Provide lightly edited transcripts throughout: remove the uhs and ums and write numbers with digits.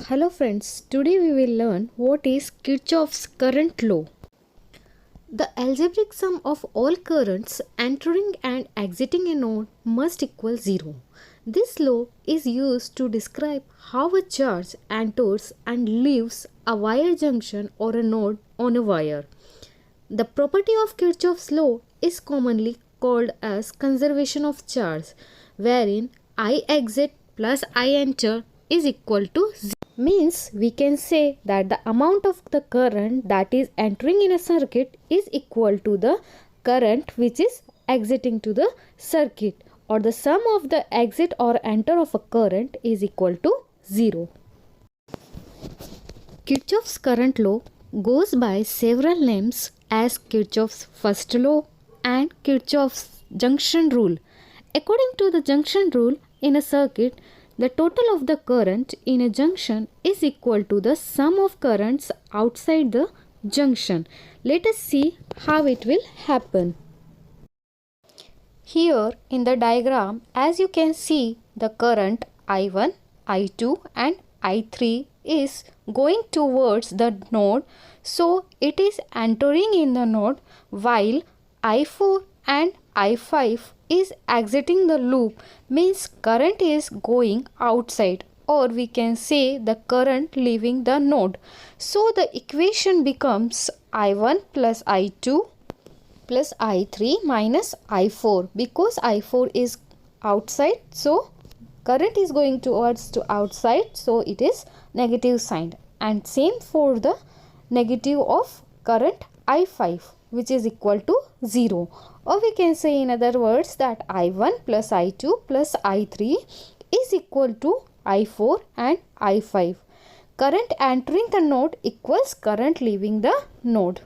Hello friends, today we will learn what is Kirchhoff's current law. The algebraic sum of all currents entering and exiting a node must equal 0. This law is used to describe how a charge enters and leaves a wire junction or a node on a wire. The property of Kirchhoff's law is commonly called as conservation of charge, wherein I exit plus I enter is equal to 0. Means we can say that the amount of the current that is entering in a circuit is equal to the current which is exiting to the circuit, or the sum of the exit or enter of a current is equal to 0. Kirchhoff's current law goes by several names as Kirchhoff's first law and Kirchhoff's junction rule. According to the junction rule, in a circuit, the total of the current in a junction is equal to the sum of currents outside the junction. Let us see how it will happen. Here in the diagram, as you can see, the current I1, I2 and I3 is going towards the node. So it is entering in the node, while I4 and I5 is exiting the loop, means current is going outside, or we can say the current leaving the node. So the equation becomes I1 plus I2 plus I3 minus I4, because I4 is outside, so current is going towards to outside, so it is negative sign, and same for the negative of current I5, which is equal to 0. Or we can say in other words that I1 plus I2 plus I3 is equal to I4 and I5. Current entering the node equals current leaving the node.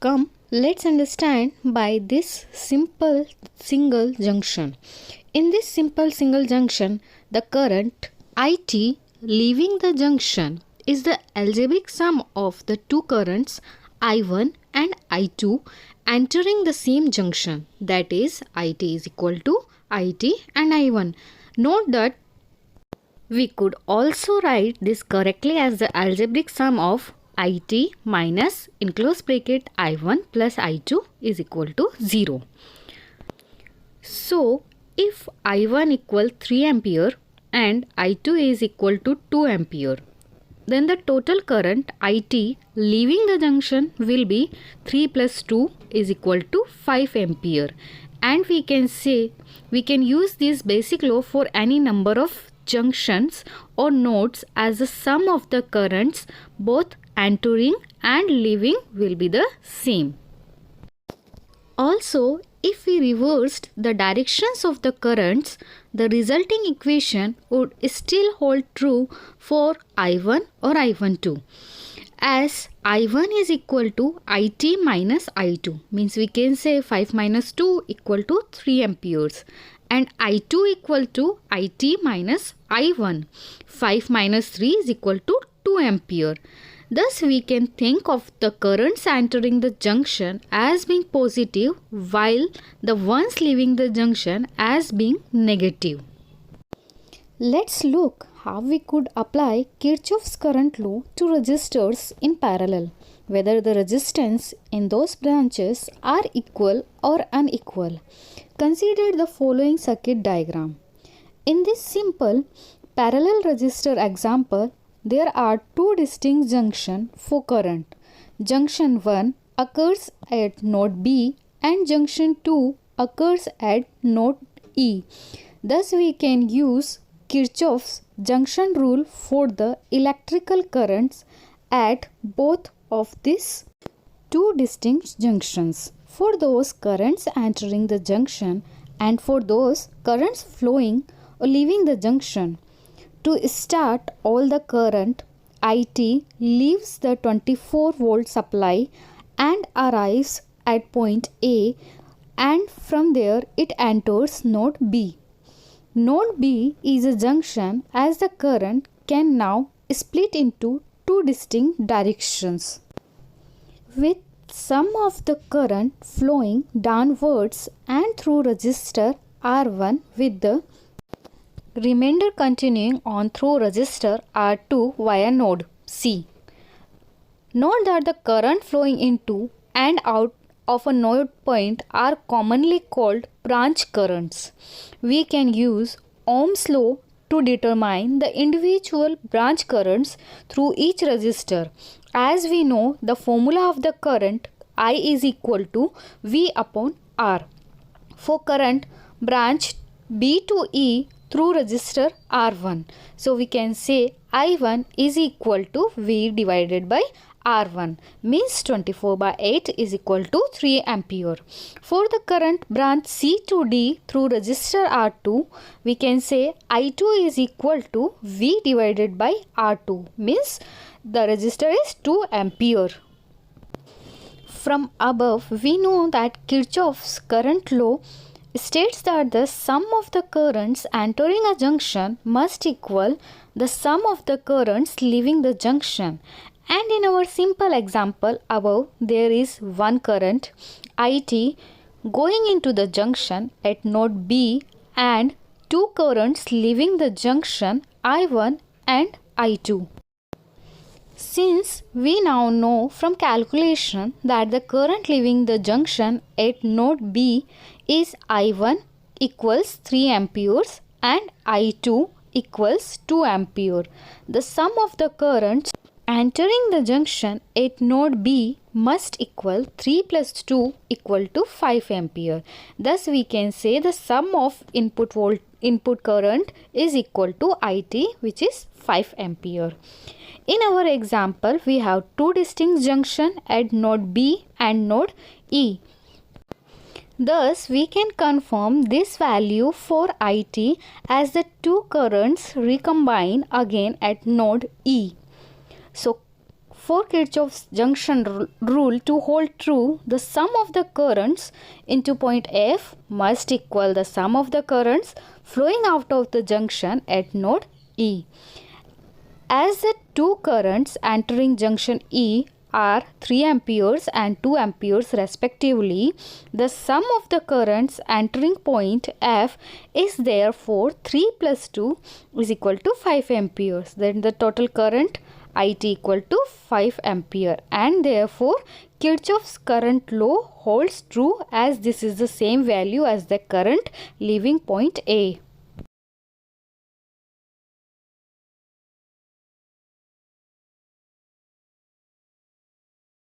Come, let's understand by this simple single junction. In this simple single junction, the current IT leaving the junction is the algebraic sum of the two currents I1 and I2 entering the same junction, that is IT is equal to IT and I1. Note that we could also write this correctly as the algebraic sum of IT minus in close bracket I1 plus I2 is equal to 0. So if I1 equal 3 ampere and I2 is equal to 2 ampere, then the total current IT leaving the junction will be 3 plus 2 is equal to 5 ampere. And we can say we can use this basic law for any number of junctions or nodes, as the sum of the currents both entering and leaving will be the same. Also, if we reversed the directions of the currents, the resulting equation would still hold true for I1 or I12, as I1 is equal to IT minus I2, means we can say 5 minus 2 equal to 3 amperes, and I2 equal to IT minus I1. 5 minus 3 is equal to 2 ampere. Thus, we can think of the currents entering the junction as being positive, while the ones leaving the junction as being negative. Let's look how we could apply Kirchhoff's current law to resistors in parallel, whether the resistance in those branches are equal or unequal. Consider the following circuit diagram. In this simple parallel resistor example, there are two distinct junctions for current. Junction 1 occurs at node B and junction 2 occurs at node E. Thus, we can use Kirchhoff's junction rule for the electrical currents at both of these two distinct junctions. For those currents entering the junction and for those currents flowing or leaving the junction, to start all the current, IT leaves the 24 volt supply and arrives at point A, and from there it enters node B. Node B is a junction, as the current can now split into two distinct directions, with some of the current flowing downwards and through resistor R1 with the remainder continuing on through resistor R2 via node C. Note that the current flowing into and out of a node point are commonly called branch currents. We can use Ohm's law to determine the individual branch currents through each resistor. As we know, the formula of the current I is equal to V upon R. For current branch B to E through resistor R1. So we can say I1 is equal to V divided by R1, means 24 by 8 is equal to 3 ampere. For the current branch C to D through resistor R2, we can say I2 is equal to V divided by R2, means the resistor is 2 ampere. From above, we know that Kirchhoff's current law states that the sum of the currents entering a junction must equal the sum of the currents leaving the junction. And in our simple example above, there is one current IT going into the junction at node B and two currents leaving the junction I1 and I2. Since we now know from calculation that the current leaving the junction at node B is I1 equals 3 amperes and I2 equals 2 ampere, the sum of the currents entering the junction at node B must equal 3 plus 2 equal to 5 ampere. Thus we can say the sum of input current is equal to IT, which is 5 ampere. In our example, we have two distinct junctions at node B and node E. Thus, we can confirm this value for IT as the two currents recombine again at node E. So, for Kirchhoff's junction rule to hold true, the sum of the currents into point F must equal the sum of the currents flowing out of the junction at node E. As the two currents entering junction E are 3 amperes and 2 amperes respectively, the sum of the currents entering point F is therefore 3 plus 2 is equal to 5 amperes. Then the total current IT equal to 5 ampere, and therefore Kirchhoff's current law holds true as this is the same value as the current leaving point A.